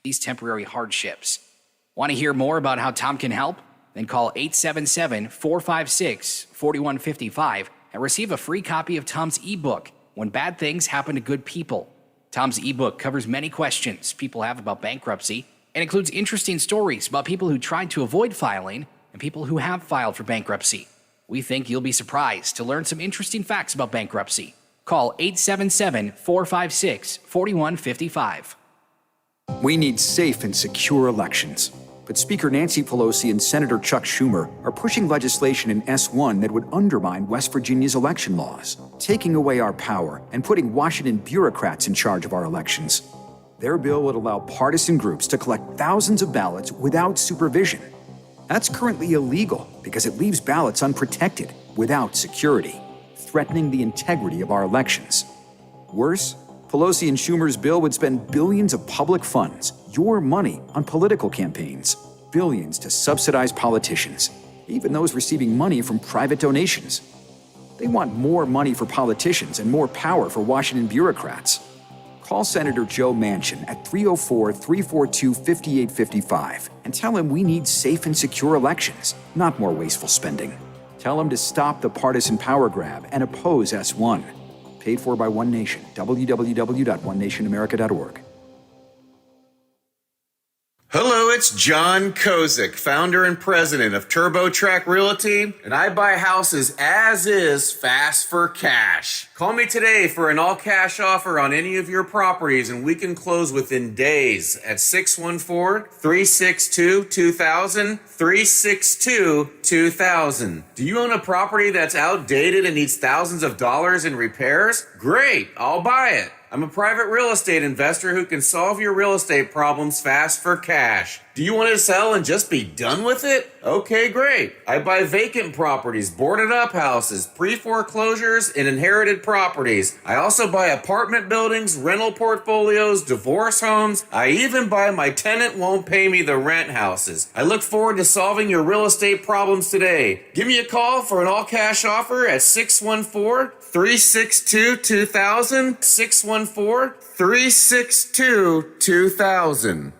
these temporary hardships. Want to hear more about how Tom can help? Then call 877-456-4155 and receive a free copy of Tom's ebook, When Bad Things Happen to Good People. Tom's ebook covers many questions people have about bankruptcy and includes interesting stories about people who tried to avoid filing and people who have filed for bankruptcy. We think you'll be surprised to learn some interesting facts about bankruptcy. Call 877-456-4155. We need safe and secure elections. But Speaker Nancy Pelosi and Senator Chuck Schumer are pushing legislation in S1 that would undermine West Virginia's election laws, taking away our power and putting Washington bureaucrats in charge of our elections. Their bill would allow partisan groups to collect thousands of ballots without supervision. That's currently illegal because it leaves ballots unprotected, without security, threatening the integrity of our elections. Worse, Pelosi and Schumer's bill would spend billions of public funds, your money, on political campaigns, billions to subsidize politicians, even those receiving money from private donations. They want more money for politicians and more power for Washington bureaucrats. Call Senator Joe Manchin at 304-342-5855 and tell him we need safe and secure elections, not more wasteful spending. Tell him to stop the partisan power grab and oppose S1. Paid for by One Nation. www.onenationamerica.org. Hello, it's John Kozik, founder and president of TurboTrack Realty, and I buy houses as is, fast for cash. Call me today for an all-cash offer on any of your properties, and we can close within days at 614-362-2000, 362-2000. Do you own a property that's outdated and needs thousands of dollars in repairs? Great, I'll buy it. I'm a private real estate investor who can solve your real estate problems fast for cash. Do you want to sell and just be done with it? Okay, great. I buy vacant properties, boarded up houses, pre-foreclosures, and inherited properties. I also buy apartment buildings, rental portfolios, divorce homes. I even buy my tenant won't pay me the rent houses. I look forward to solving your real estate problems today. Give me a call for an all-cash offer at 614-362-2000, 614-362-2000.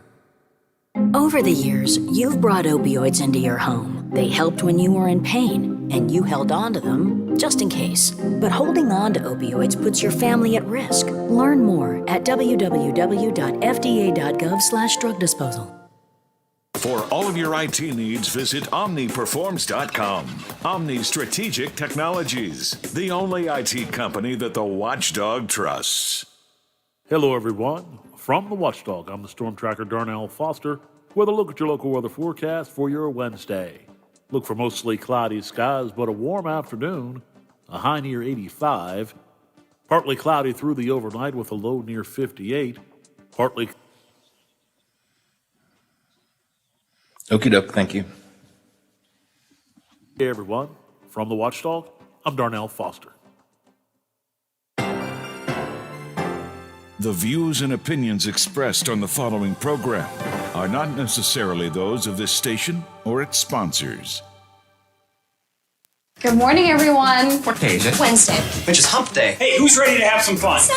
Over the years, you've brought opioids into your home. They helped when you were in pain, and you held on to them just in case. But holding on to opioids puts your family at risk. Learn more at www.fda.gov/drug disposal. For all of your IT needs, visit OmniPerforms.com. Omni Strategic Technologies, the only IT company that the Watchdog trusts. Hello, everyone. From the Watchdog, I'm the Storm Tracker Darnell Foster with a look at your local weather forecast for your Wednesday. Look for mostly cloudy skies, but a warm afternoon, a high near 85. Partly cloudy through the overnight with a low near 58. Partly. Okie doke, thank you. Hey, everyone. From the Watchdog, I'm Darnell Foster. The views and opinions expressed on the following program are not necessarily those of this station or its sponsors. Good morning, everyone. What day is it? Wednesday. Which is hump day. Hey, who's ready to have some fun? So,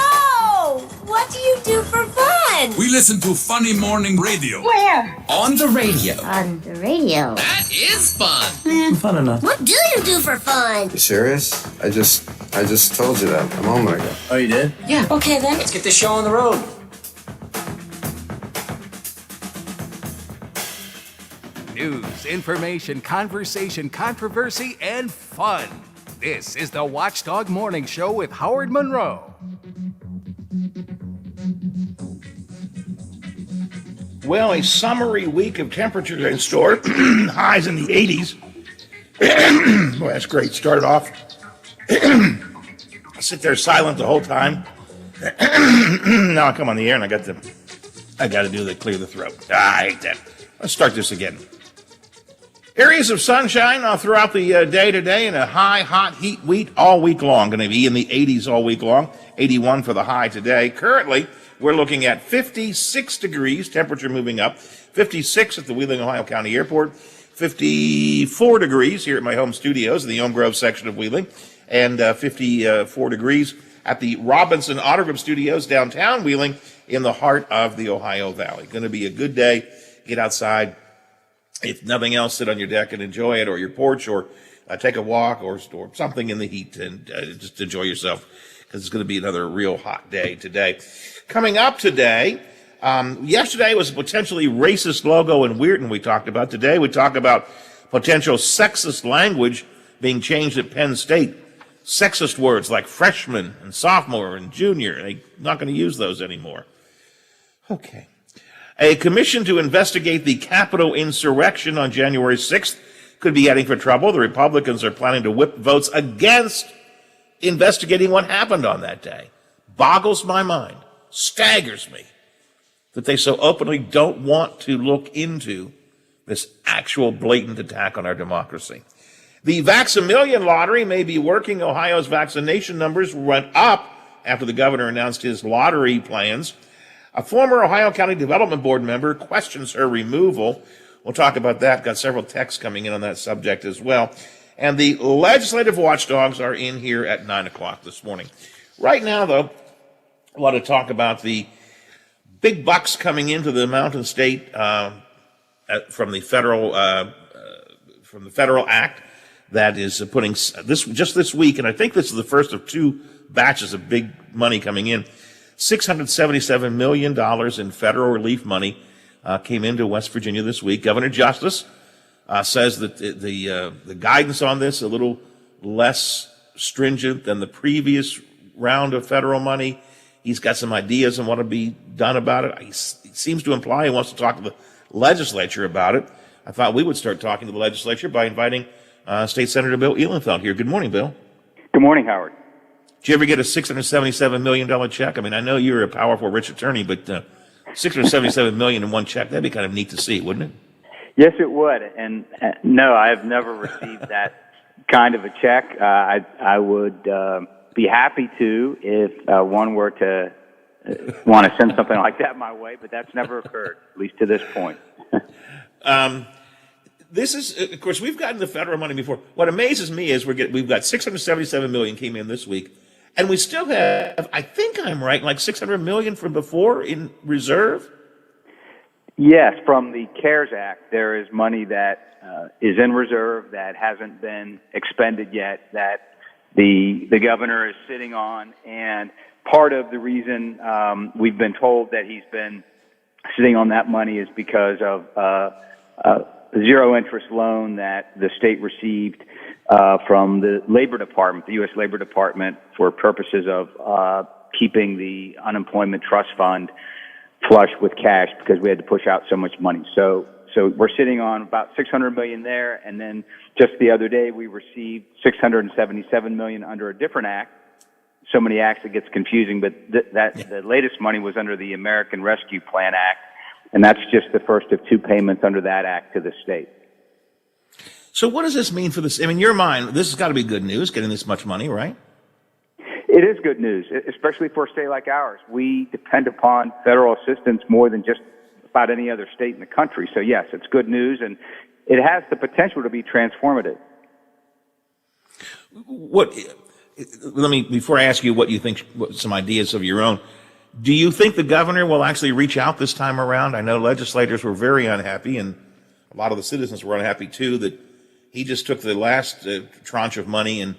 what do you do for fun? We listen to funny morning radio. Where? On the radio. On the radio. That is fun. Fun enough. What do you do for fun? You serious? I just told you that a moment ago. Oh, you did? Yeah. Okay, then. Let's get this show on the road. News, information, conversation, controversy, and fun. This is the Watchdog Morning Show with Howard Monroe. Well, a summery week of temperatures in store. Highs in the 80s. Boy, that's great. Started off. I sit there silent the whole time. Now I come on the air and I got to do the clear the throat. I hate that. Let's start this again. Areas of sunshine throughout the day today and a high, hot heat week all week long. Going to be in the 80s all week long. 81 for the high today. Currently, we're looking at 56 degrees, temperature moving up. 56 at the Wheeling, Ohio County Airport. 54 degrees here at my home studios in the Elm Grove section of Wheeling. And 54 degrees at the Robinson Auto Group Studios downtown Wheeling. in the heart of the Ohio Valley. Going to be a good day. Get outside. If nothing else, sit on your deck and enjoy it, or your porch, or take a walk, or something in the heat, and just enjoy yourself, because it's going to be another real hot day today. Coming up today, yesterday was a potentially racist logo in Weirton we talked about. Today we talk about potential sexist language being changed at Penn State. Sexist words like freshman and sophomore and junior. They're not going to use those anymore. Okay. A commission to investigate the Capitol insurrection on January 6th could be heading for trouble. The Republicans are planning to whip votes against investigating what happened on that day. Boggles my mind, staggers me, that they so openly don't want to look into this actual blatant attack on our democracy. The Vax-A-Million lottery may be working. Ohio's vaccination numbers went up after the governor announced his lottery plans. A former Ohio County Development Board member questions her removal. We'll talk about that. Got several texts coming in on that subject as well. And the legislative watchdogs are in here at 9 o'clock this morning. Right now, though, I want to talk about the big bucks coming into the Mountain State from the federal Act that is putting this week, and I think this is the first of two batches of big money coming in. $677 million in federal relief money came into West Virginia this week. Governor Justice says that the guidance on this is a little less stringent than the previous round of federal money. He's got some ideas on what to be done about it. He seems to imply he wants to talk to the legislature about it. I thought we would start talking to the legislature by inviting State Senator Bill Ehlenfeld here. Good morning, Bill. Good morning, Howard. Did you ever get a $677 million check? I mean, I know you're a powerful, rich attorney, but $677 million in one check, that'd be kind of neat to see, wouldn't it? Yes, it would. And no, I have never received that kind of a check. I would be happy to if one were to want to send something like that my way, but that's never occurred, at least to this point. This is, of course, we've gotten the federal money before. What amazes me is we've got $677 million came in this week, and we still have, I think I'm right, like $600 million from before in reserve? Yes, from the CARES Act, there is money that is in reserve that hasn't been expended yet, that the governor is sitting on, and part of the reason we've been told that he's been sitting on that money is because of zero-interest loan that the state received from the Labor Department, the U.S. Labor Department, for purposes of keeping the unemployment trust fund flush with cash because we had to push out so much money. So we're sitting on about $600 million there, and then just the other day we received $677 million under a different act. So many acts it gets confusing, but the latest money was under the American Rescue Plan Act, and that's just the first of two payments under that act to the state. So what does this mean for this? I mean, in your mind, this has got to be good news, getting this much money, right? It is good news, especially for a state like ours. We depend upon federal assistance more than just about any other state in the country. So yes, it's good news, and it has the potential to be transformative. Before I ask you what you think, some ideas of your own, do you think the governor will actually reach out this time around? I know legislators were very unhappy, and a lot of the citizens were unhappy too, that he just took the last tranche of money and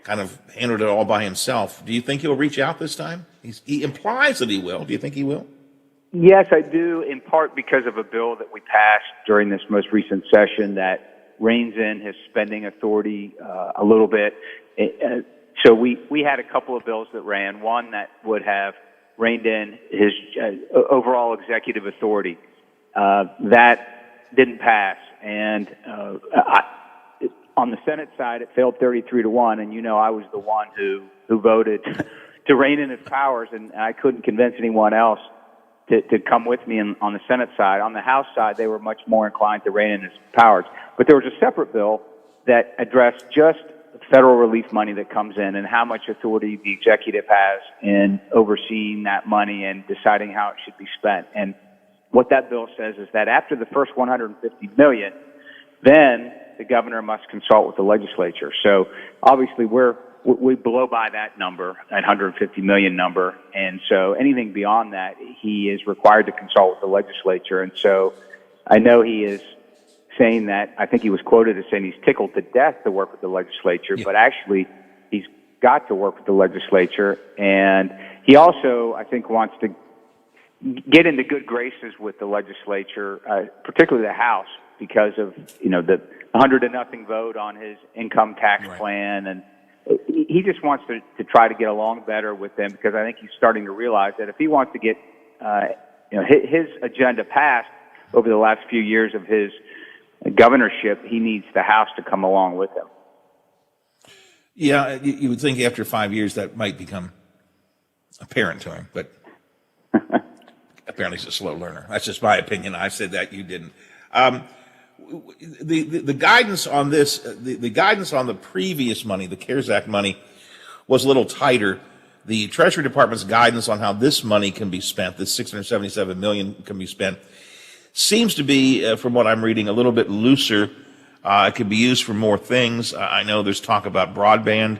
kind of handled it all by himself. Do you think he'll reach out this time? He implies that he will. Do you think he will? Yes, I do, in part because of a bill that we passed during this most recent session that reins in his spending authority a little bit. So we had a couple of bills that ran, one that would have reined in his overall executive authority. That didn't pass, and on the Senate side, it failed 33-1, and I was the one who voted to rein in his powers, and I couldn't convince anyone else to come with me on the Senate side. On the House side, they were much more inclined to rein in his powers. But there was a separate bill that addressed just federal relief money that comes in and how much authority the executive has in overseeing that money and deciding how it should be spent. And what that bill says is that after the first $150 million, then the governor must consult with the legislature. So obviously we're we blow by that number, that 150 million number, and so anything beyond that, he is required to consult with the legislature. And so I know he is saying that, I think he was quoted as saying he's tickled to death to work with the legislature, but actually he's got to work with the legislature. And he also, I think, wants to get into good graces with the legislature, particularly the House, because of, the 100-0 vote on his income tax plan. And he just wants to try to get along better with them, because I think he's starting to realize that if he wants to get, his agenda passed over the last few years of his governorship, he needs the House to come along with him. Yeah, you would think after 5 years that might become apparent to him, but apparently he's a slow learner. That's just my opinion. I said that, you didn't. The guidance on this, the guidance on the previous money, the CARES Act money, was a little tighter. The Treasury Department's guidance on how this money can be spent, this $677 million can be spent, seems to be, from what I'm reading, a little bit looser. It could be used for more things. I know there's talk about broadband,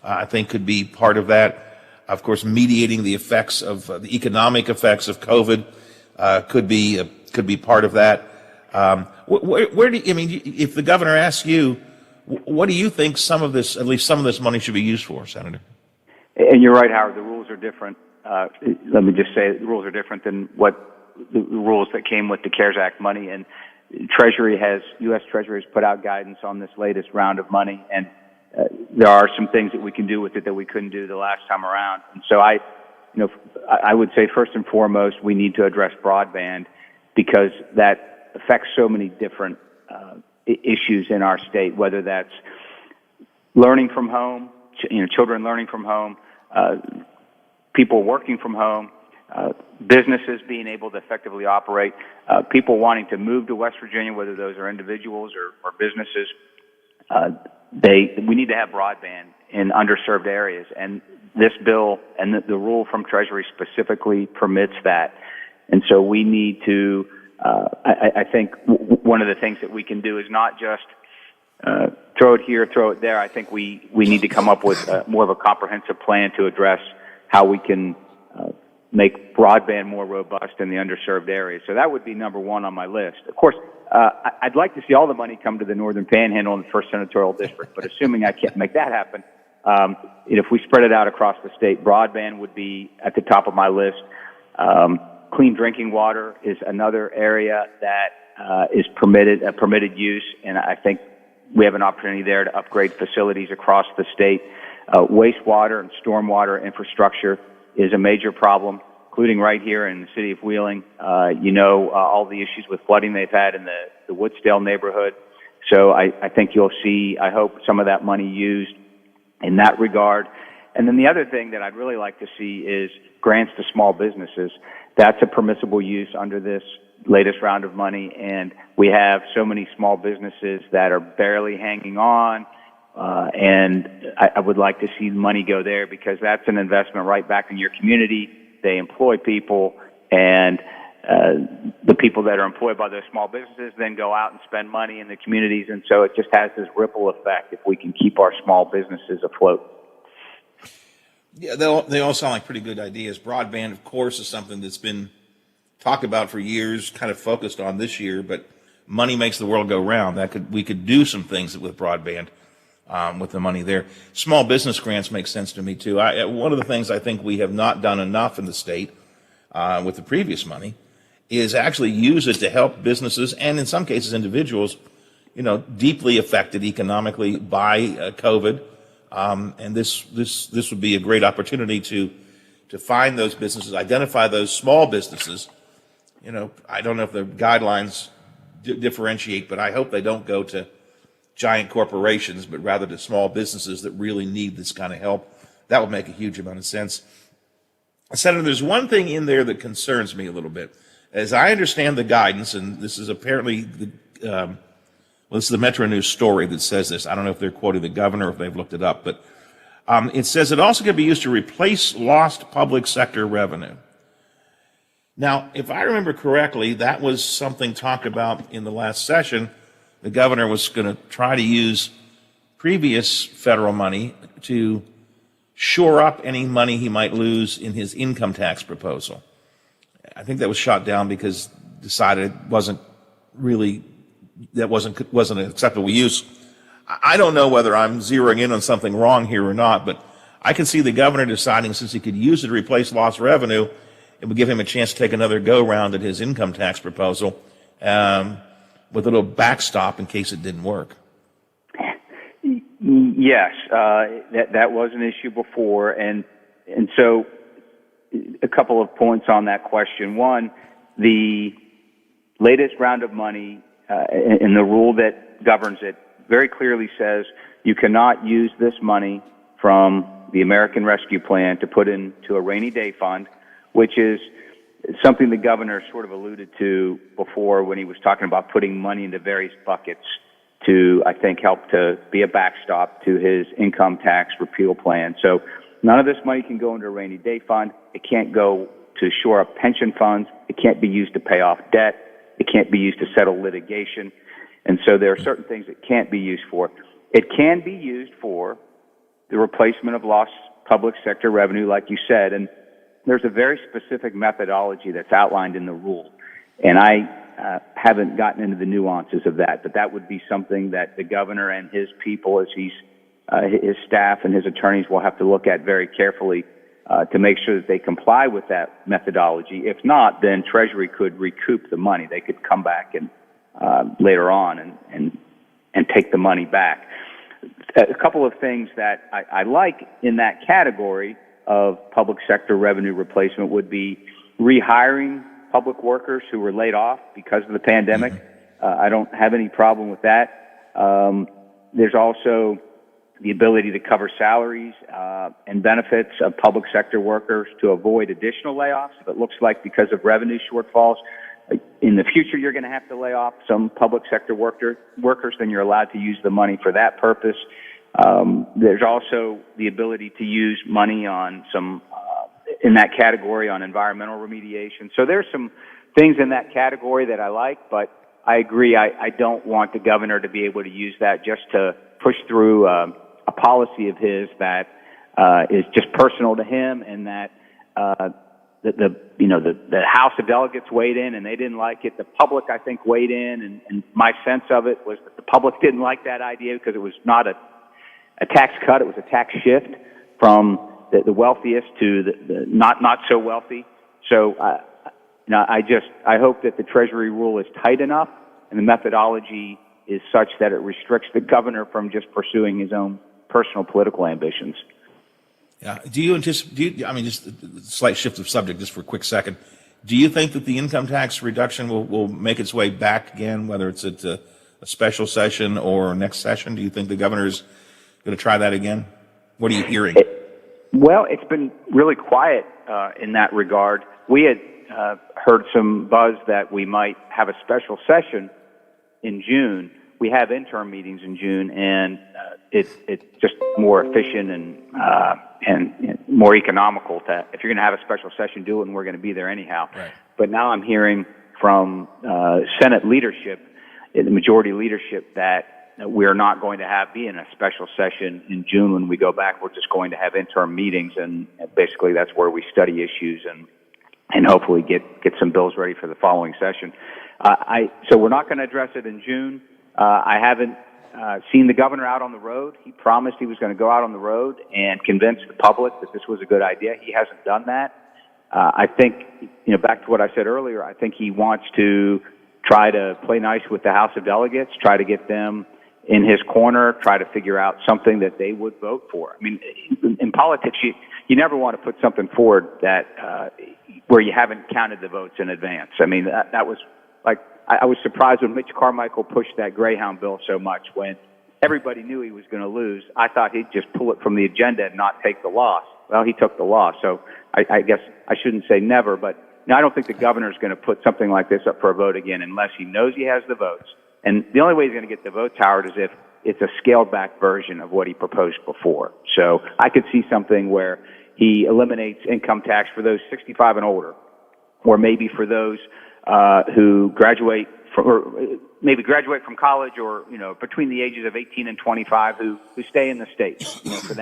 I think could be part of that. Of course, mediating the effects of the economic effects of COVID could be part of that. Where do you, I mean, if the governor asks you, what do you think some of this, at least some of this money, should be used for, Senator? And you're right, Howard. The rules are different. Let me just say, the rules are different than what the rules that came with the CARES Act money. And U.S. Treasury has put out guidance on this latest round of money, and there are some things that we can do with it that we couldn't do the last time around. And so I would say first and foremost, we need to address broadband, because that affects so many different issues in our state, whether that's learning from home, children learning from home, people working from home, businesses being able to effectively operate, people wanting to move to West Virginia, whether those are individuals or businesses. We need to have broadband in underserved areas, and this bill and the rule from Treasury specifically permits that. And so we need to, I think one of the things that we can do is not just throw it here, throw it there. I think we need to come up with more of a comprehensive plan to address how we can make broadband more robust in the underserved areas. So that would be number one on my list. Of course, I'd like to see all the money come to the Northern Panhandle in the 1st Senatorial District, but assuming I can't make that happen, if we spread it out across the state, broadband would be at the top of my list. Clean drinking water is another area that is permitted use, and I think we have an opportunity there to upgrade facilities across the state. Wastewater and stormwater infrastructure is a major problem, including right here in the city of Wheeling. All the issues with flooding they've had in the Woodsdale neighborhood. So I think you'll see, I hope, some of that money used in that regard. And then the other thing that I'd really like to see is grants to small businesses. That's a permissible use under this latest round of money, and we have so many small businesses that are barely hanging on, and I would like to see the money go there, because that's an investment right back in your community. They employ people, and the people that are employed by those small businesses then go out and spend money in the communities, and so it just has this ripple effect if we can keep our small businesses afloat. Yeah, they all sound like pretty good ideas. Broadband, of course, is something that's been talked about for years, kind of focused on this year, but money makes the world go round. We could do some things with broadband with the money there. Small business grants make sense to me, too. One of the things I think we have not done enough in the state with the previous money is actually use it to help businesses and, in some cases, individuals, deeply affected economically by COVID. And this would be a great opportunity to find those businesses, identify those small businesses. I don't know if the guidelines differentiate, but I hope they don't go to giant corporations, but rather to small businesses that really need this kind of help. That would make a huge amount of sense. Senator, there's one thing in there that concerns me a little bit. As I understand the guidance, and this is apparently this is the Metro News story that says this. I don't know if they're quoting the governor or if they've looked it up, but it says it also can be used to replace lost public sector revenue. Now, if I remember correctly, that was something talked about in the last session. The governor was going to try to use previous federal money to shore up any money he might lose in his income tax proposal. I think that was shot down because decided it wasn't an acceptable use. I don't know whether I'm zeroing in on something wrong here or not, but I can see the governor deciding, since he could use it to replace lost revenue, it would give him a chance to take another go-round at his income tax proposal with a little backstop in case it didn't work. Yes, that was an issue before, and so a couple of points on that question. One, the latest round of money and the rule that governs it very clearly says you cannot use this money from the American Rescue Plan to put into a rainy day fund, which is something the governor sort of alluded to before when he was talking about putting money into various buckets to, I think, help to be a backstop to his income tax repeal plan. So none of this money can go into a rainy day fund. It can't go to shore up pension funds. It can't be used to pay off debt. It can't be used to settle litigation. And so there are certain things it can't be used for. It can be used for the replacement of lost public sector revenue, like you said, and there's a very specific methodology that's outlined in the rule. And I haven't gotten into the nuances of that, but that would be something that the governor and his people, as his staff and his attorneys will have to look at very carefully to make sure that they comply with that methodology. If not, then Treasury could recoup the money. They could come back and later on and take the money back. A couple of things that I like in that category of public sector revenue replacement would be rehiring public workers who were laid off because of the pandemic. I don't have any problem with that. There's also the ability to cover salaries and benefits of public sector workers to avoid additional layoffs. If it looks like because of revenue shortfalls, in the future you're going to have to lay off some public sector workers, then you're allowed to use the money for that purpose. There's also the ability to use money on some in that category on environmental remediation. So there's some things in that category that I like, but I agree. I don't want the governor to be able to use that just to push through a policy of his that is just personal to him, and that the House of Delegates weighed in and they didn't like it. The public, I think, weighed in, and my sense of it was that the public didn't like that idea because it was not a tax cut; it was a tax shift from the wealthiest to the not so wealthy. So, I hope that the Treasury rule is tight enough and the methodology is such that it restricts the governor from just pursuing his own personal political ambitions. Yeah. Do you anticipate? Just a slight shift of subject, just for a quick second. Do you think that the income tax reduction will make its way back again, whether it's at a special session or next session? Do you think the governor's going to try that again? What are you hearing? Well, it's been really quiet in that regard. We had heard some buzz that we might have a special session in June. We have interim meetings in June, and it's just more efficient and more economical to, if you're going to have a special session, do it, and we're going to be there anyhow. Right. But now I'm hearing from Senate leadership, the majority leadership, that we're not going to be in a special session in June when we go back. We're just going to have interim meetings, and basically that's where we study issues and hopefully get some bills ready for the following session. So we're not going to address it in June. I haven't seen the governor out on the road. He promised he was going to go out on the road and convince the public that this was a good idea. He hasn't done that. I think, back to what I said earlier, I think he wants to try to play nice with the House of Delegates, try to get them in his corner, try to figure out something that they would vote for. I mean, in politics, you never want to put something forward that where you haven't counted the votes in advance. I mean, that was like, I was surprised when Mitch Carmichael pushed that Greyhound bill so much when everybody knew he was going to lose. I thought he'd just pull it from the agenda and not take the loss. Well, he took the loss. So I guess I shouldn't say never, but I don't think the governor's going to put something like this up for a vote again unless he knows he has the votes. And the only way he's going to get the votes, Howard, is if it's a scaled-back version of what he proposed before. So I could see something where he eliminates income tax for those 65 and older, or maybe for those who graduate maybe graduate from college or, between the ages of 18 and 25 who stay in the state. For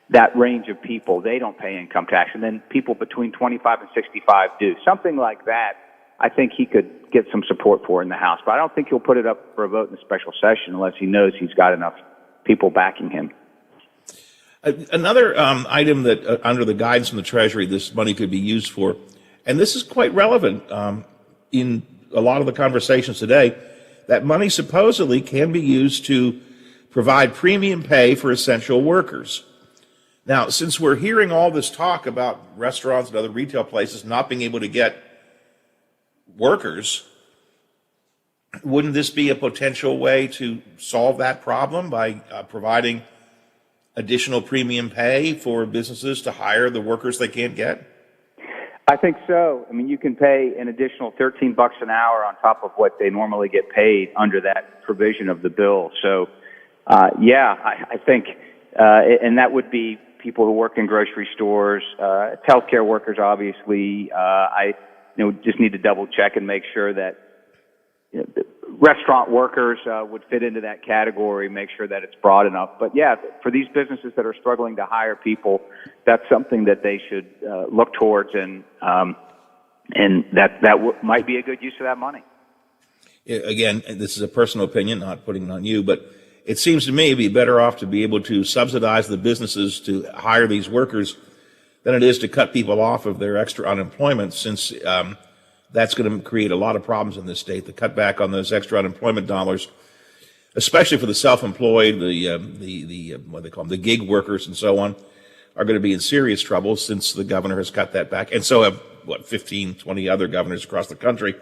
that range of people, they don't pay income tax. And then people between 25 and 65 do. Something like that, I think he could get some support for in the House. But I don't think he'll put it up for a vote in the special session unless he knows he's got enough people backing him. Another item that, under the guidance from the Treasury, this money could be used for, and this is quite relevant in a lot of the conversations today, that money supposedly can be used to provide premium pay for essential workers. Now, since we're hearing all this talk about restaurants and other retail places not being able to get workers, wouldn't this be a potential way to solve that problem by providing additional premium pay for businesses to hire the workers they can't get? I think so. I mean, you can pay an additional $13 an hour on top of what they normally get paid under that provision of the bill. So, I think, and that would be people who work in grocery stores, healthcare workers, obviously. I just need to double check and make sure that restaurant workers would fit into that category, make sure that it's broad enough. But yeah, for these businesses that are struggling to hire people, that's something that they should look towards, and might be a good use of that money. Again, this is a personal opinion, not putting it on you, but it seems to me it'd be better off to be able to subsidize the businesses to hire these workers than it is to cut people off of their extra unemployment, since that's going to create a lot of problems in this state. The cut back on those extra unemployment dollars, especially for the self-employed, the what they call them, the gig workers and so on, are going to be in serious trouble since the governor has cut that back. And so have, 15, 20 other governors across the country.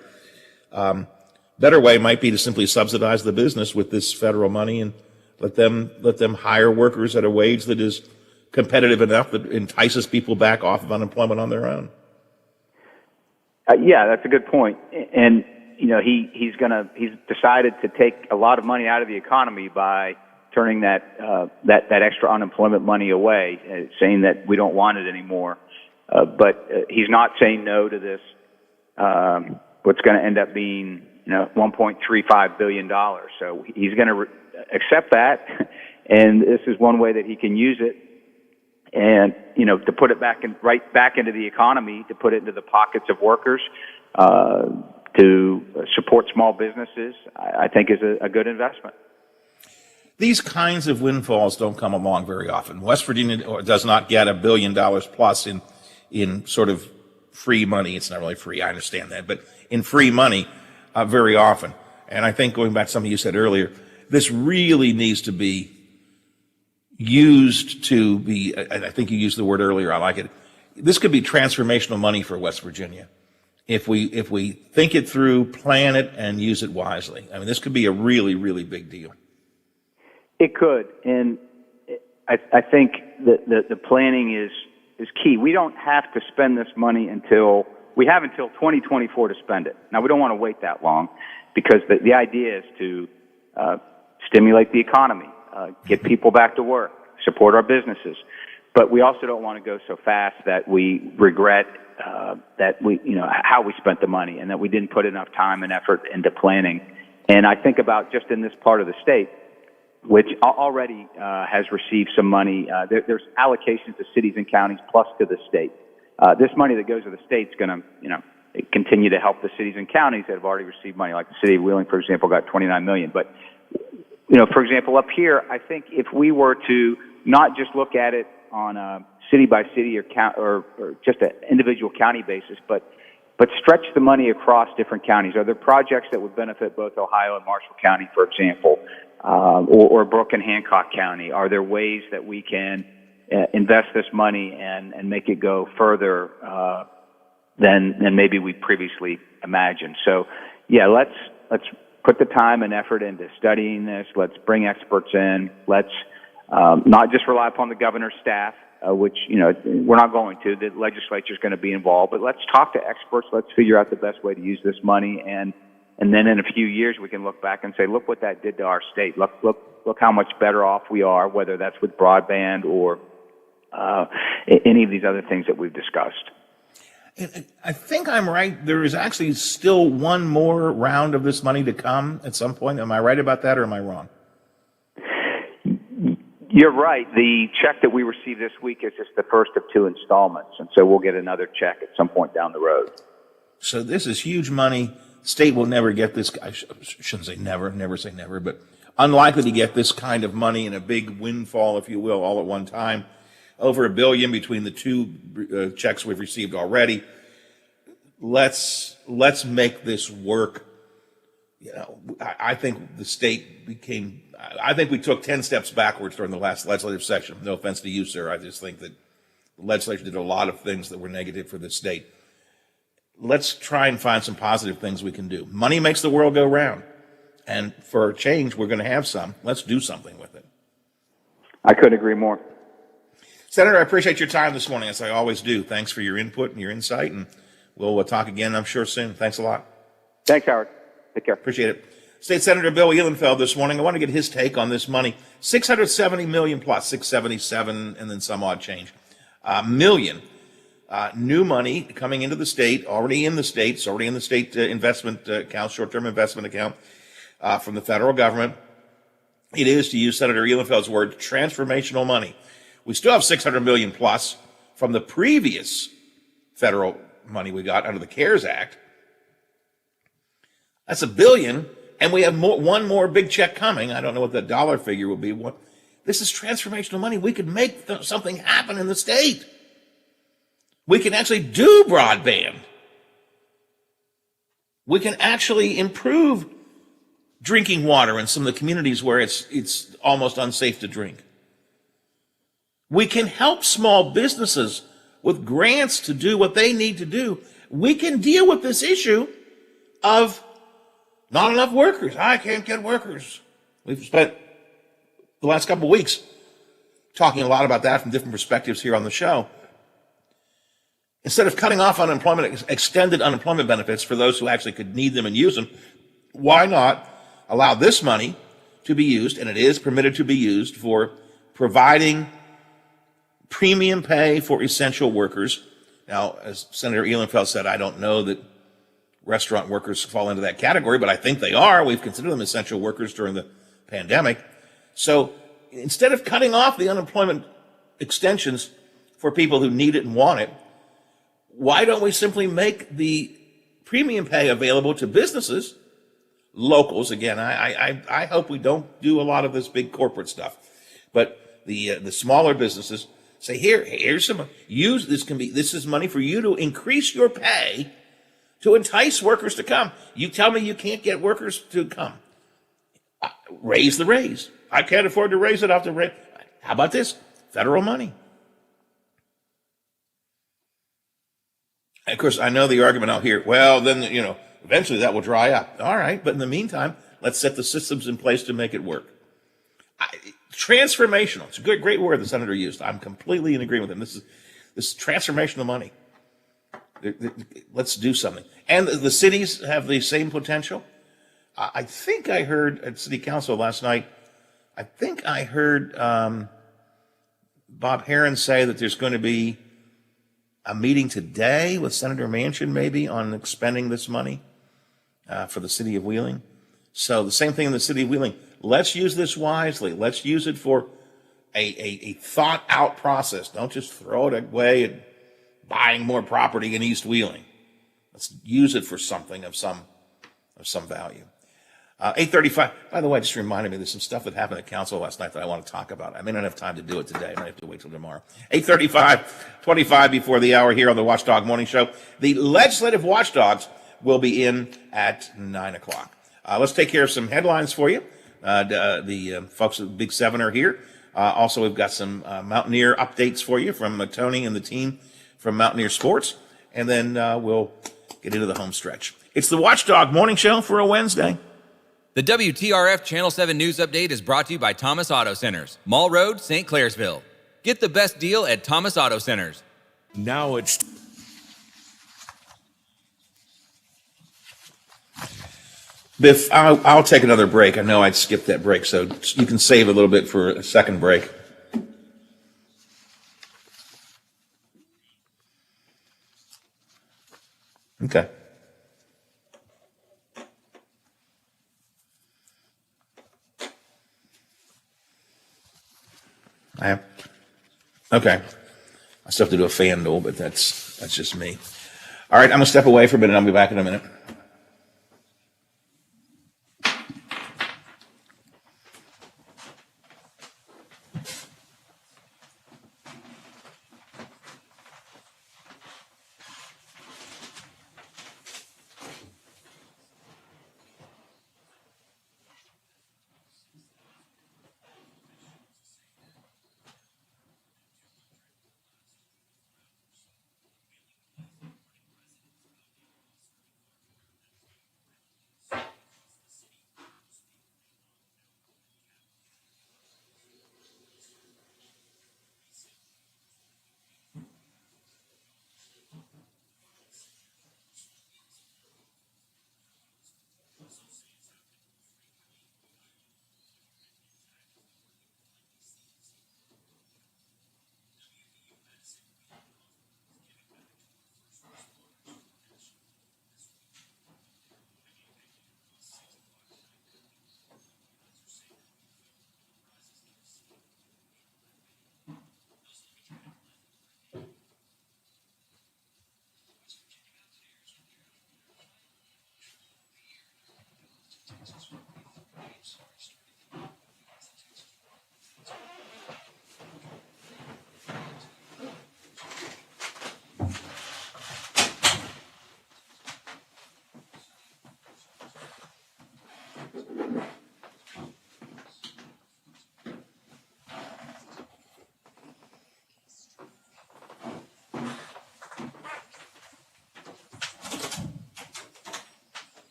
Better way might be to simply subsidize the business with this federal money and let them hire workers at a wage that is competitive enough that entices people back off of unemployment on their own. Yeah, that's a good point. And he's decided to take a lot of money out of the economy by turning that extra unemployment money away, saying that we don't want it anymore. But he's not saying no to this. What's going to end up being $1.35 billion. So he's going to accept that, and this is one way that he can use it, and to put it right back into the economy, to put it into the pockets of workers, to support small businesses. I think is a good investment. These kinds of windfalls don't come along very often. West Virginia does not get $1 billion plus in sort of free money. It's not really free, I understand that, but in free money very often. And I think, going back to something you said earlier, this really needs to be used to be, I think you used the word earlier, I like it. This could be transformational money for West Virginia if we think it through, plan it, and use it wisely. I mean, this could be a really, really big deal. It could, and I think that the planning is key. We don't have to spend this money until 2024 to spend it. Now, we don't want to wait that long, because the idea is to stimulate the economy, get people back to work, support our businesses. But we also don't want to go so fast that we regret how we spent the money, and that we didn't put enough time and effort into planning. And I think about just in this part of the state, which already has received some money. There's allocations to cities and counties plus to the state. This money that goes to the state's going to, continue to help the cities and counties that have already received money, like the city of Wheeling, for example, got $29 million. But, for example, up here, I think if we were to not just look at it on a city by city or just an individual county basis, but stretch the money across different counties. Are there projects that would benefit both Ohio and Marshall County, for example, or Brooke and Hancock County? Are there ways that we can invest this money and make it go further than maybe we previously imagined? So, yeah, let's put the time and effort into studying this. Let's bring experts in. Let's not just rely upon the governor's staff, which we're not going to. The legislature is going to be involved, but let's talk to experts. Let's figure out the best way to use this money, and then in a few years we can look back and say, look what that did to our state. Look how much better off we are, whether that's with broadband or any of these other things that we've discussed. I think I'm right. There is actually still one more round of this money to come at some point. Am I right about that, or am I wrong? You're right. The check that we received this week is just the first of 2 installments, and so we'll get another check at some point down the road. So this is huge money. State will never get this. I shouldn't say never say never, but unlikely to get this kind of money in a big windfall, if you will, all at one time. Over $1 billion between the 2 checks we've received already. Let's make this work. You know, I think the state became. I think we took 10 steps backwards during the last legislative session. No offense to you, sir. I just think that the legislature did a lot of things that were negative for the state. Let's try and find some positive things we can do. Money makes the world go round. And for a change, we're going to have some. Let's do something with it. I couldn't agree more. Senator, I appreciate your time this morning, as I always do. Thanks for your input and your insight, and we'll talk again, I'm sure, soon. Thanks a lot. Thanks, Howard. Take care. Appreciate it. State Senator Bill Ehlenfeld this morning. I want to get his take on this money. $670 million plus, 677 and then some odd change. Million. New money coming into the state, already in the state investment account, short-term investment account from the federal government. It is, to use Senator Ehlenfeld's word, transformational money. We still have $600 million plus from the previous federal money we got under the CARES Act. That's $1 billion, and we have one more big check coming. I don't know what the dollar figure will be. This is transformational money. We could make something happen in the state. We can actually do broadband. We can actually improve drinking water in some of the communities where it's almost unsafe to drink. We can help small businesses with grants to do what they need to do. We can deal with this issue of not enough workers. I can't get workers. We've spent the last couple of weeks talking a lot about that from different perspectives here on the show. Instead of cutting off unemployment, extended unemployment benefits for those who actually could need them and use them, why not allow this money to be used, and it is permitted to be used, for providing premium pay for essential workers. Now, as Senator Ehlenfeld said, I don't know that restaurant workers fall into that category, but I think they are. We've considered them essential workers during the pandemic. So instead of cutting off the unemployment extensions for people who need it and want it, why don't we simply make the premium pay available to businesses, locals? Again, I hope we don't do a lot of this big corporate stuff, but the smaller businesses say, here's some, use this. This is money for you to increase your pay to entice workers to come. You tell me you can't get workers to come. Raise the raise. I can't afford to raise it off the rate. How about this? Federal money. And of course, I know the argument out here. Well, then, eventually that will dry up. All right, but in the meantime, let's set the systems in place to make it work. Transformational. It's a great word the senator used. I'm completely in agreement with him. This is transformational money. Let's do something. And the cities have the same potential. I think I heard at City Council last night, Bob Herron say that there's going to be a meeting today with Senator Manchin maybe on expending this money for the city of Wheeling. So the same thing in the city of Wheeling. Let's use this wisely. Let's use it for a thought-out process. Don't just throw it away and buying more property in East Wheeling. Let's use it for something of some value. 8:35. By the way, just reminded me there's some stuff that happened at council last night that I want to talk about. I may not have time to do it today. I might have to wait till tomorrow. 8:35, 25 before the hour here on the Watchdog Morning Show. The legislative watchdogs will be in at 9 o'clock. Let's take care of some headlines for you. The folks at Big Seven are here. Also, we've got some Mountaineer updates for you from Tony and the team from Mountaineer Sports. And then we'll get into the home stretch. It's the Watchdog Morning Show for a Wednesday. The WTRF Channel 7 News Update is brought to you by Thomas Auto Centers, Mall Road, St. Clairsville. Get the best deal at Thomas Auto Centers. Now it's... Biff, I'll take another break. I know I'd skip that break, so you can save a little bit for a second break. Okay. I have. Okay. I still have to do a fan duel, but that's just me. All right, I'm gonna step away for a minute. I'll be back in a minute.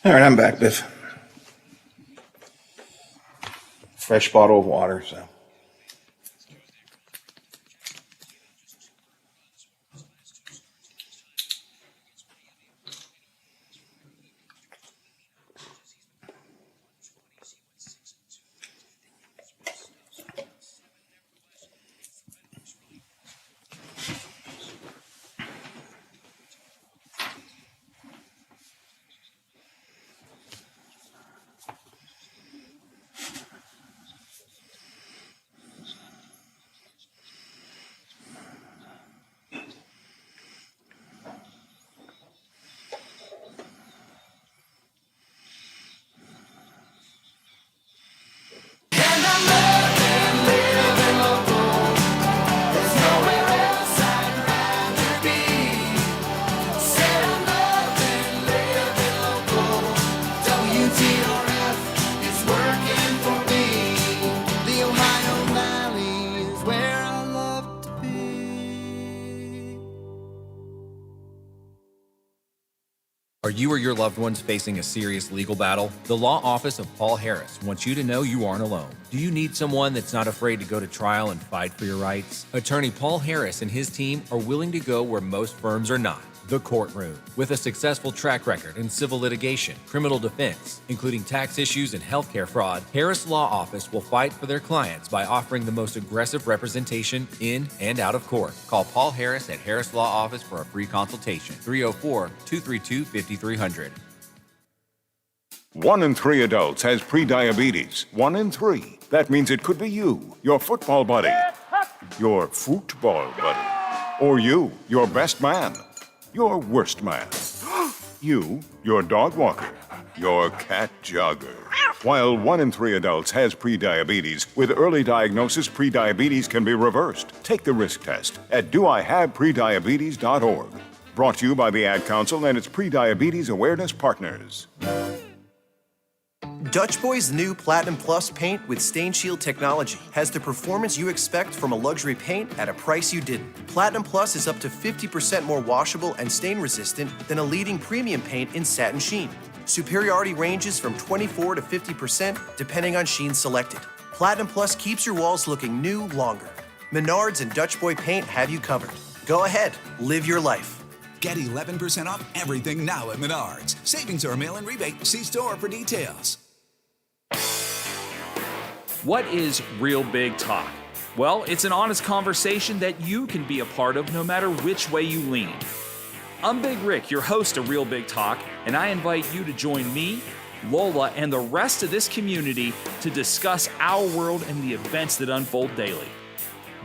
All right, I'm back, Biff. Fresh bottle of water, so. Are you or your loved ones facing a serious legal battle? The law office of Paul Harris wants you to know you aren't alone. Do you need someone that's not afraid to go to trial and fight for your rights? Attorney Paul Harris and his team are willing to go where most firms are not. The courtroom. With a successful track record in civil litigation, criminal defense, including tax issues and healthcare fraud, Harris Law Office will fight for their clients by offering the most aggressive representation in and out of court. Call Paul Harris at Harris Law Office for a free consultation. 304-232-5300. 1 in 3 adults has prediabetes. 1 in 3. That means it could be you, your football buddy, your football buddy, or you, your best man, your worst man, you, your dog walker, your cat jogger. While 1 in 3 adults has prediabetes, with early diagnosis, prediabetes can be reversed. Take the risk test at doihaveprediabetes.org. Brought to you by the Ad Council and its prediabetes awareness partners. Dutch Boy's new Platinum Plus paint with Stain Shield technology has the performance you expect from a luxury paint at a price you didn't. Platinum Plus is up to 50% more washable and stain resistant than a leading premium paint in satin sheen. Superiority ranges from 24 to 50% depending on sheen selected. Platinum Plus keeps your walls looking new longer. Menards and Dutch Boy paint have you covered. Go ahead, live your life. Get 11% off everything now at Menards. Savings or a mail-in rebate. See store for details. What is Real Big Talk? Well, it's an honest conversation that you can be a part of no matter which way you lean. I'm Big Rick, your host of Real Big Talk, and I invite you to join me, Lola, and the rest of this community to discuss our world and the events that unfold daily.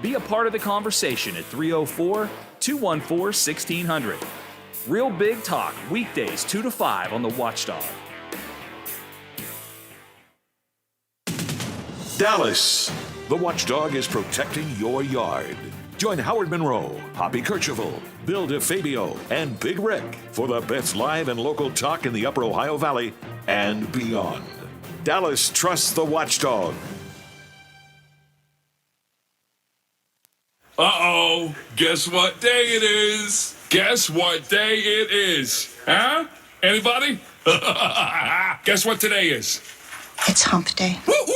Be a part of the conversation at 304-214-1600. Real Big Talk, weekdays 2 to 5 on the Watchdog. Dallas. The Watchdog is protecting your yard. Join Howard Monroe, Hoppy Kercheval, Bill DeFabio, and Big Rick for the best live and local talk in the Upper Ohio Valley and beyond. Dallas trusts the Watchdog. Uh-oh, guess what day it is? Guess what day it is? Huh? Anybody? Guess what today is? It's hump day. Woo-hoo!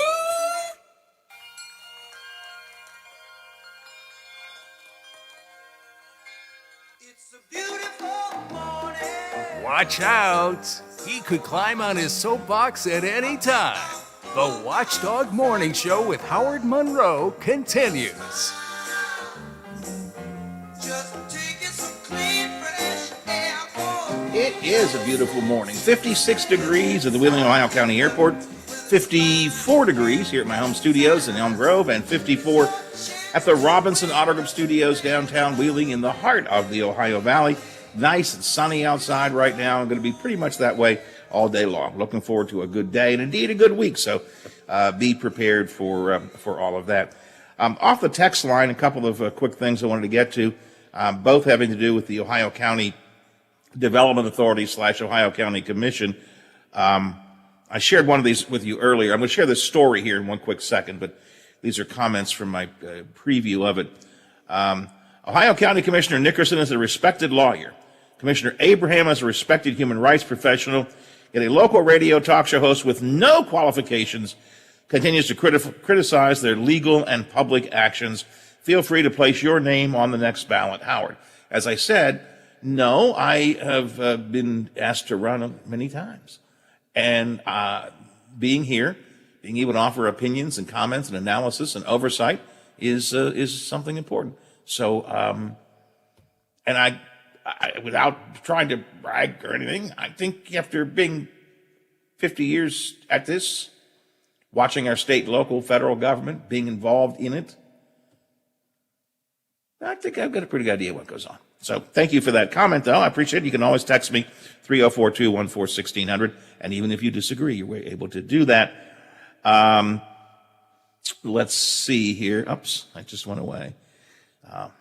Watch out! He could climb on his soapbox at any time. The Watchdog Morning Show with Howard Monroe continues. It is a beautiful morning. 56 degrees at the Wheeling, Ohio County Airport. 54 degrees here at my home studios in Elm Grove, and 54 at the Robinson Auto Group Studios downtown Wheeling in the heart of the Ohio Valley. Nice and sunny outside right now. I'm going to be pretty much that way all day long. Looking forward to a good day and indeed a good week. So be prepared for all of that. Off the text line, a couple of quick things I wanted to get to, both having to do with the Ohio County Development Authority / Ohio County Commission. I shared one of these with you earlier. I'm going to share this story here in one quick second, but these are comments from my preview of it. Ohio County Commissioner Nickerson is a respected lawyer. Commissioner Abraham is a respected human rights professional, yet a local radio talk show host with no qualifications continues to criticize their legal and public actions. Feel free to place your name on the next ballot, Howard. As I said, no, I have been asked to run many times. And being here, being able to offer opinions and comments and analysis and oversight is something important. So, and I, without trying to brag or anything, I think after being 50 years at this, watching our state, local, federal government, being involved in it, I think I've got a pretty good idea what goes on. So thank you for that comment, though. I appreciate it. You can always text me, 304-214-1600. And even if you disagree, you're able to do that. Let's see here. Oops, I just went away.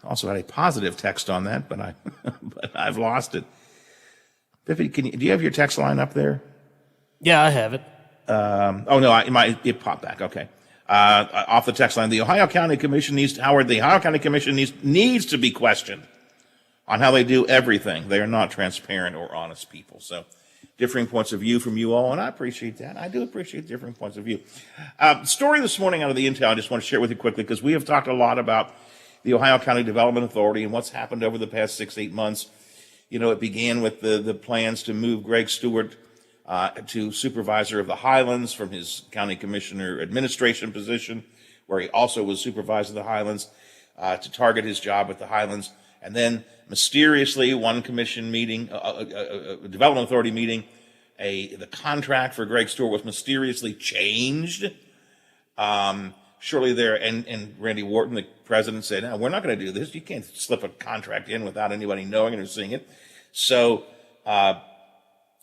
Also had a positive text on that, but I've lost it. Biffy, do you have your text line up there? Yeah, I have it. Oh no, it popped back. Okay. Off the text line, the Ohio County Commission needs to be questioned. on how they do everything. They are not transparent or honest people. So differing points of view from you all, and I appreciate that. I do appreciate differing points of view. Story this morning out of the Intel I just want to share with you quickly, because we have talked a lot about the Ohio County Development Authority and what's happened over the past 6-8 months. You know, it began with the plans to move Greg Stewart to supervisor of the Highlands from his county commissioner administration position, where he also was supervisor of the Highlands, to target his job at the Highlands. And then mysteriously, one commission meeting, a development authority meeting, the contract for Greg Stewart was mysteriously changed. Shortly there, and Randy Wharton, the president, said, "No, we're not going to do this. You can't slip a contract in without anybody knowing it or seeing it." So,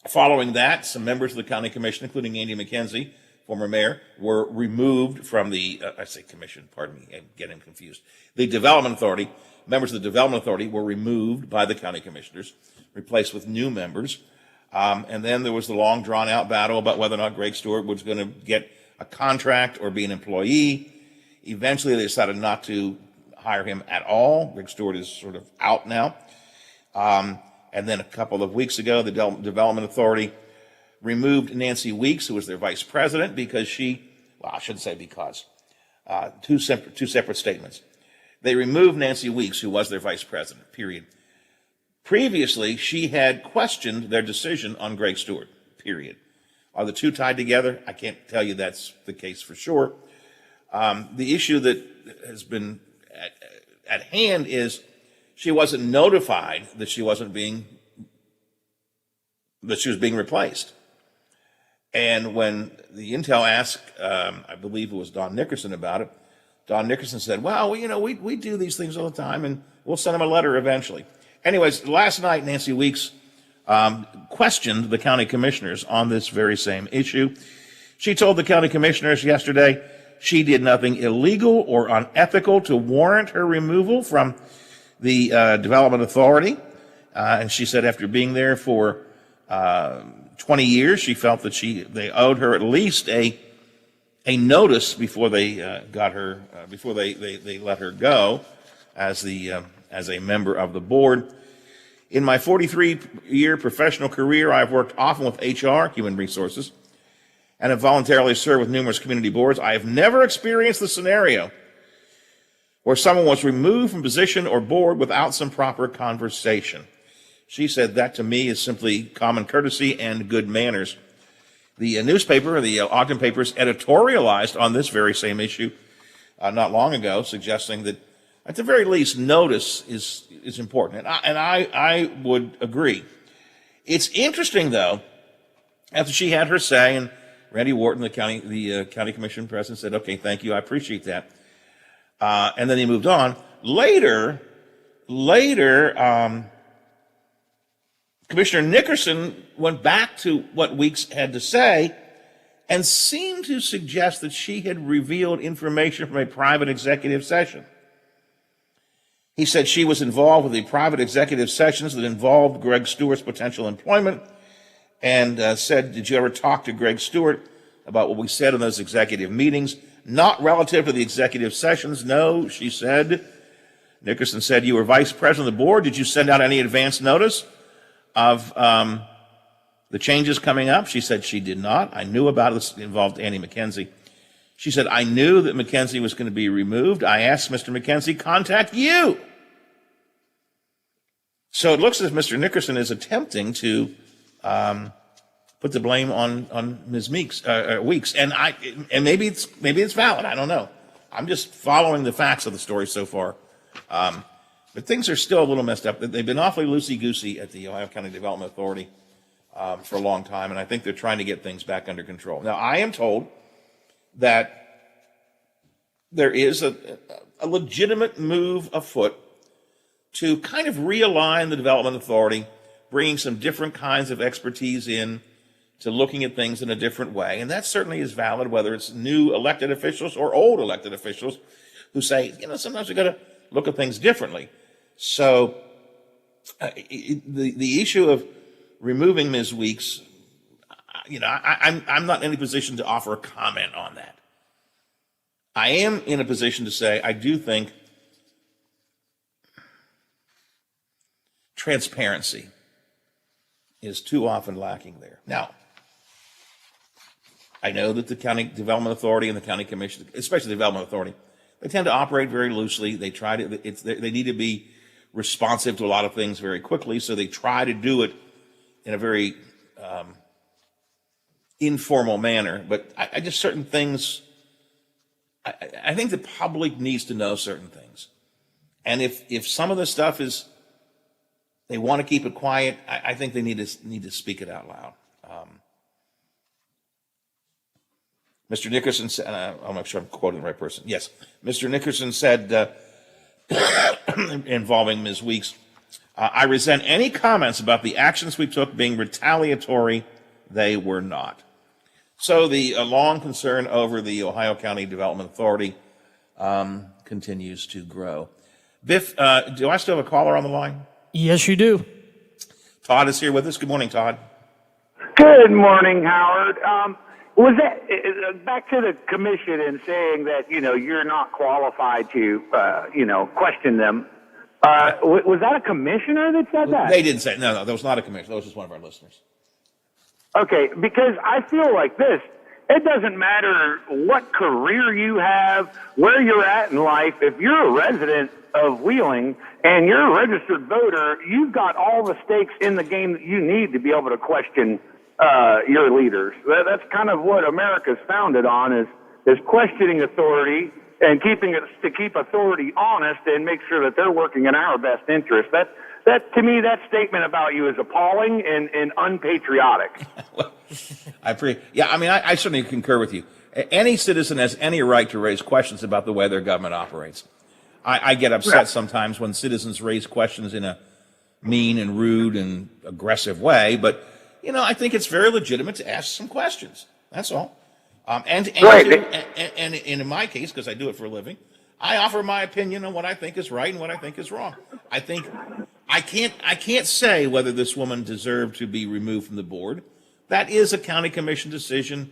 following that, some members of the county commission, including Andy McKenzie, former mayor, were removed from the, I say commission, pardon me, I'm getting confused. The development authority, members of the development authority were removed by the county commissioners, replaced with new members. And then there was the long drawn out battle about whether or not Greg Stewart was going to get a contract or be an employee. Eventually they decided not to hire him at all. Greg Stewart is sort of out now. And then a couple of weeks ago, the Development Authority removed Nancy Weeks, who was their vice president, because I shouldn't say because, two separate statements. They removed Nancy Weeks, who was their vice president, period. Previously, she had questioned their decision on Greg Stewart, period. Are the two tied together? I can't tell you that's the case for sure. The issue that has been at hand is she wasn't notified that she was being replaced. And when the Intel asked, I believe it was Don Nickerson about it, Don Nickerson said, well, we do these things all the time, and we'll send him a letter eventually. Anyways, last night, Nancy Weeks questioned the county commissioners on this very same issue. She told the county commissioners yesterday she did nothing illegal or unethical to warrant her removal from the Development Authority. And she said after being there for 20 years, she felt that they owed her at least a notice before they got her, before they let her go as a member of the board. In my 43-year professional career, I've worked often with HR, human resources, and have voluntarily served with numerous community boards. I have never experienced the scenario where someone was removed from position or board without some proper conversation. She said that to me is simply common courtesy and good manners. The newspaper, the Ogden papers, editorialized on this very same issue not long ago, suggesting that at the very least, notice is important. And I would agree. It's interesting, though, after she had her say, and Randy Wharton, the county commission president, said, okay, thank you, I appreciate that. And then he moved on. Later, Commissioner Nickerson went back to what Weeks had to say and seemed to suggest that she had revealed information from a private executive session. He said she was involved with the private executive sessions that involved Greg Stewart's potential employment, and said, did you ever talk to Greg Stewart about what we said in those executive meetings? Not relative to the executive sessions, no, she said. Nickerson said, you were vice president of the board. Did you send out any advance notice of the changes coming up? She said she did not. I knew about it. This involved Andy McKenzie. She said, I knew that McKenzie was going to be removed. I asked Mr. McKenzie, contact you. So it looks as if Mr. Nickerson is attempting to put the blame on Ms. Weeks. And maybe it's valid. I don't know. I'm just following the facts of the story so far. But things are still a little messed up. They've been awfully loosey-goosey at the Ohio County Development Authority for a long time, and I think they're trying to get things back under control. Now, I am told that there is a legitimate move afoot to kind of realign the Development Authority, bringing some different kinds of expertise in to looking at things in a different way. And that certainly is valid, whether it's new elected officials or old elected officials who say, sometimes we've got to look at things differently. So the issue of removing Ms. Weeks, I'm not in any position to offer a comment on that. I am in a position to say I do think transparency is too often lacking there. Now, I know that the County Development Authority and the County Commission, especially the Development Authority, they tend to operate very loosely. They try to, they need to be responsive to a lot of things very quickly, so they try to do it in a very informal manner. But I just, certain things, I think the public needs to know certain things. And if some of the stuff is, they want to keep it quiet, I think they need to speak it out loud. Mr. Nickerson said, I'll make sure I'm quoting the right person. Yes, Mr. Nickerson said, involving Ms. Weeks, I resent any comments about the actions we took being retaliatory. They were not. So the long concern over the Ohio County Development Authority continues to grow. Biff, do I still have a caller on the line? Yes, you do. Todd is here with us. Good morning, Todd. Good morning, Howard. Was that back to the commission and saying that you're not qualified to question them? Was that a commissioner that said that? They didn't say no. That was not a commissioner. That was just one of our listeners. Okay, because I feel like this. It doesn't matter what career you have, where you're at in life. If you're a resident of Wheeling and you're a registered voter, you've got all the stakes in the game that you need to be able to question your leaders. That's kind of what America's founded on, is questioning authority and keep authority honest and make sure that they're working in our best interest. That to me, that statement about you is appalling and unpatriotic. I certainly concur with you. Any citizen has any right to raise questions about the way their government operates. I get upset sometimes when citizens raise questions in a mean and rude and aggressive way, but I think it's very legitimate to ask some questions. That's all. And in my case, because I do it for a living, I offer my opinion on what I think is right and what I think is wrong. I think I can't say whether this woman deserved to be removed from the board. That is a county commission decision.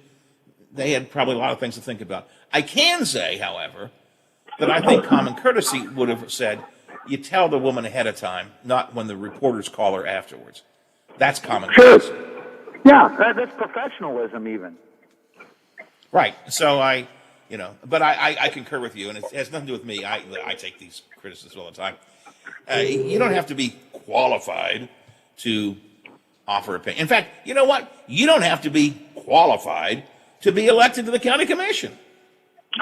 They had probably a lot of things to think about. I can say, however, that I think common courtesy would have said, you tell the woman ahead of time, not when the reporters call her afterwards. That's common courtesy. Yeah, that's professionalism even. Right. So I concur with you, and it has nothing to do with me. I take these criticisms all the time. You don't have to be qualified to offer opinion. In fact, you know what? You don't have to be qualified to be elected to the county commission.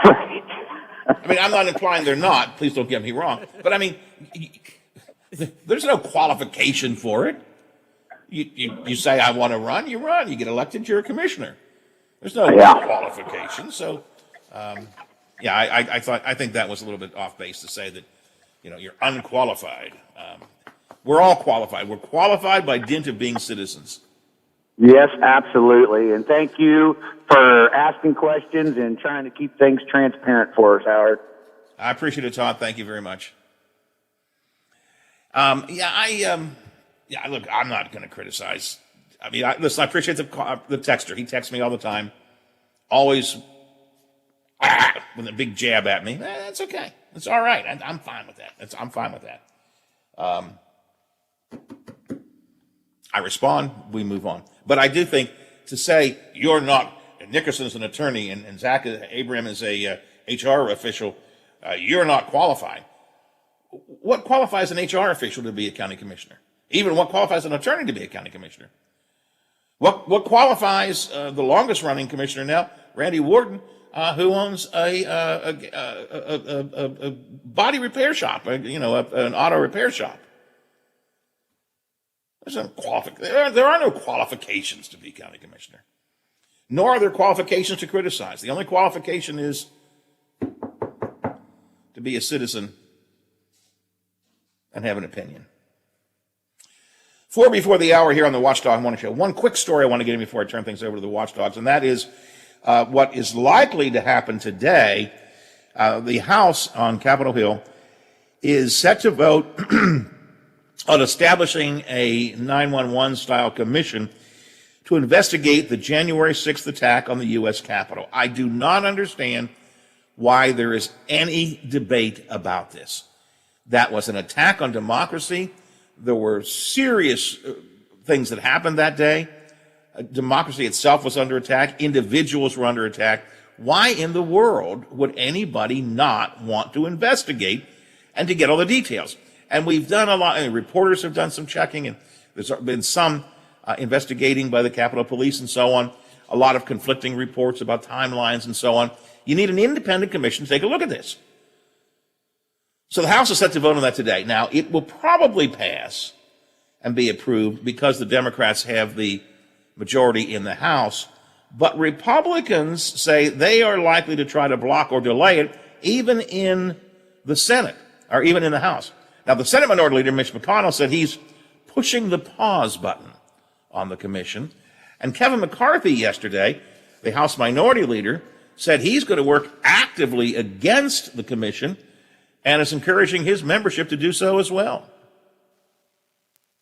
Right. I'm not implying they're not. Please don't get me wrong. But there's no qualification for it. You say, I want to run, you run. You get elected, you're a commissioner. There's no qualification. So, I think that was a little bit off base to say that, you're unqualified. We're all qualified. We're qualified by dint of being citizens. Yes, absolutely. And thank you for asking questions and trying to keep things transparent for us, Howard. I appreciate it, Todd. Thank you very much. Look, I'm not going to criticize. Listen, I appreciate the texter. He texts me all the time, always with a big jab at me. That's okay. It's all right. I'm fine with that. I'm fine with that. I respond. We move on. But I do think to say you're not, Nickerson's an attorney and Zach Abraham is a HR official, you're not qualified. What qualifies an HR official to be a county commissioner? Even what qualifies an attorney to be a county commissioner? What qualifies the longest running commissioner now, Randy Warden, who owns a body repair shop, an auto repair shop? There are no qualifications to be county commissioner, nor are there qualifications to criticize. The only qualification is to be a citizen and have an opinion. 4 before the hour here on the Watchdog Morning Show. One quick story I want to get in before I turn things over to the Watchdogs, and that is what is likely to happen today. The House on Capitol Hill is set to vote on establishing a 911-style commission to investigate the January 6th attack on the U.S. Capitol. I do not understand why there is any debate about this. That was an attack on democracy. There were serious things that happened that day. Democracy itself was under attack. Individuals were under attack. Why in the world would anybody not want to investigate and to get all the details? And we've done a lot, and reporters have done some checking, and there's been some investigating by the Capitol Police and so on, a lot of conflicting reports about timelines and so on. You need an independent commission to take a look at this. So the House is set to vote on that today. Now, it will probably pass and be approved because the Democrats have the majority in the House, but Republicans say they are likely to try to block or delay it even in the Senate, or even in the House. Now, the Senate Minority Leader, Mitch McConnell, said he's pushing the pause button on the commission. And Kevin McCarthy yesterday, the House Minority Leader, said he's going to work actively against the commission and is encouraging his membership to do so as well.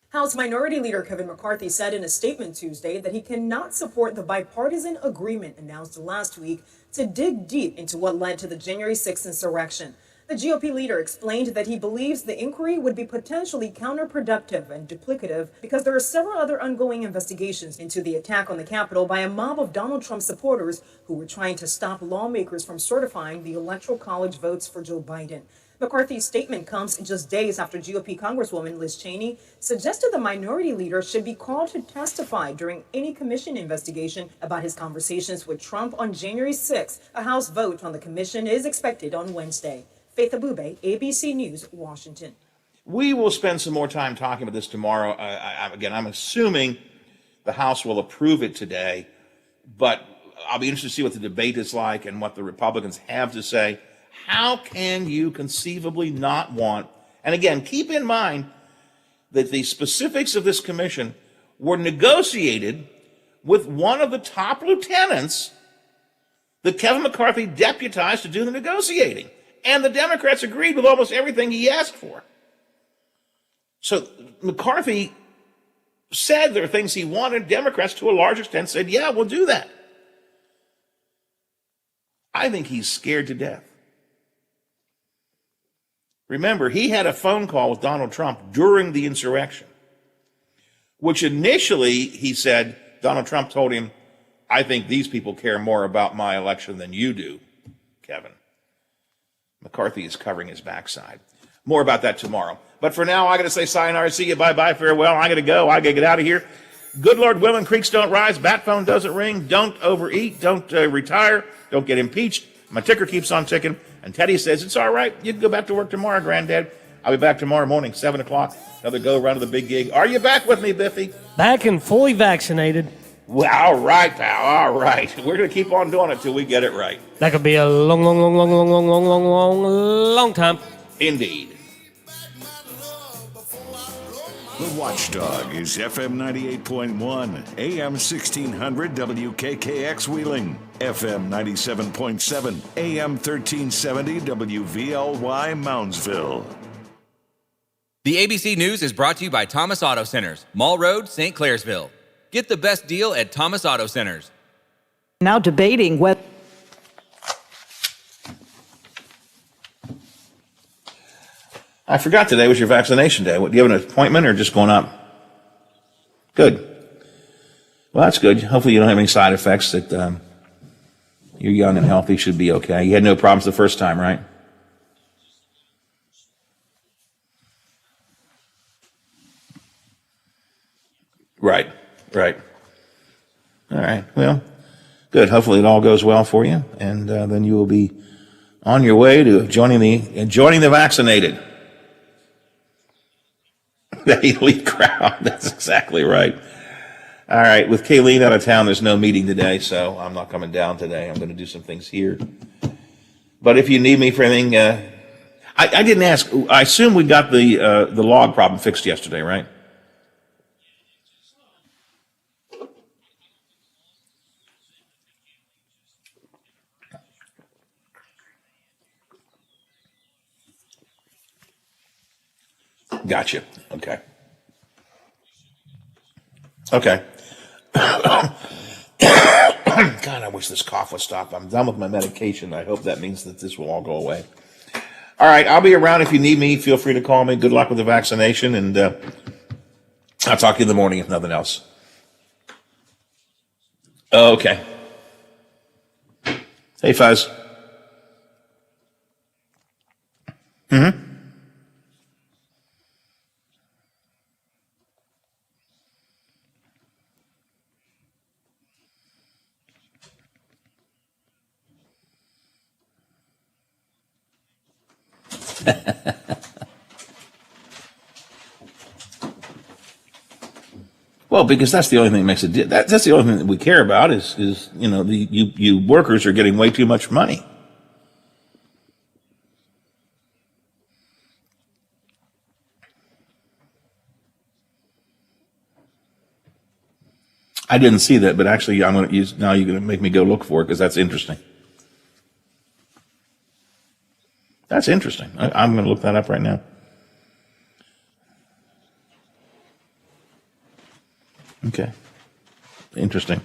House Minority Leader Kevin McCarthy said in a statement Tuesday that he cannot support the bipartisan agreement announced last week to dig deep into what led to the January 6th insurrection. The GOP leader explained that he believes the inquiry would be potentially counterproductive and duplicative because there are several other ongoing investigations into the attack on the Capitol by a mob of Donald Trump supporters who were trying to stop lawmakers from certifying the Electoral College votes for Joe Biden. McCarthy's statement comes just days after GOP Congresswoman Liz Cheney suggested the minority leader should be called to testify during any commission investigation about his conversations with Trump on January 6th. A House vote on the commission is expected on Wednesday. Faith Abube, ABC News, Washington. We will spend some more time talking about this tomorrow. Again, I'm assuming the House will approve it today, but I'll be interested to see what the debate is like and what the Republicans have to say. How can you conceivably not want, and again, keep in mind that the specifics of this commission were negotiated with one of the top lieutenants that Kevin McCarthy deputized to do the negotiating. And the Democrats agreed with almost everything he asked for. So McCarthy said there are things he wanted. Democrats, to a large extent, said, yeah, we'll do that. I think he's scared to death. Remember, he had a phone call with Donald Trump during the insurrection, which initially, he said, Donald Trump told him, I think these people care more about my election than you do, Kevin. McCarthy is covering his backside. More about that tomorrow. But for now, I got to say sayonara, see you, bye-bye, farewell. I got to go. I got to get out of here. Good Lord willing, creeks don't rise, bat phone doesn't ring. Don't overeat. Don't retire. Don't get impeached. My ticker keeps on ticking. And Teddy says, it's all right. You can go back to work tomorrow, Granddad. I'll be back tomorrow morning, 7 o'clock. Another go around to the big gig. Are you back with me, Biffy? Back and fully vaccinated. Well, all right, pal. All right. We're going to keep on doing it till we get it right. That could be a long time. Indeed. The Watchdog is FM 98.1, AM 1600 WKKX Wheeling, FM 97.7, AM 1370 WVLY Moundsville. The ABC News is brought to you by Thomas Auto Centers, Mall Road, St. Clairsville. Get the best deal at Thomas Auto Centers. Now debating whether... I forgot today was your vaccination day. What, do you have an appointment or just going up? Good. Well, that's good. Hopefully you don't have any side effects. That you're young and healthy, should be okay. You had no problems the first time, right? Right. All right. Well, good. Hopefully it all goes well for you, and then you will be on your way to joining the vaccinated. The elite crowd. That's exactly right. All right. With Kayleen out of town, there's no meeting today, so I'm not coming down today. I'm going to do some things here. But if you need me for anything, I didn't ask. I assume we got the log problem fixed yesterday, right? Gotcha. Okay. God, I wish this cough would stop. I'm done with my medication. I hope that means that this will all go away. All right, I'll be around if you need me. Feel free to call me. Good luck with the vaccination, and I'll talk to you in the morning if nothing else. Okay. Hey, Fuzz. Mm-hmm. Well, because that's the only thing that makes it. That's the only thing that we care about is you workers are getting way too much money. I didn't see that, but actually, I'm going to use now. You're going to make me go look for it because that's interesting. That's interesting. I'm going to look that up right now. Okay. Interesting.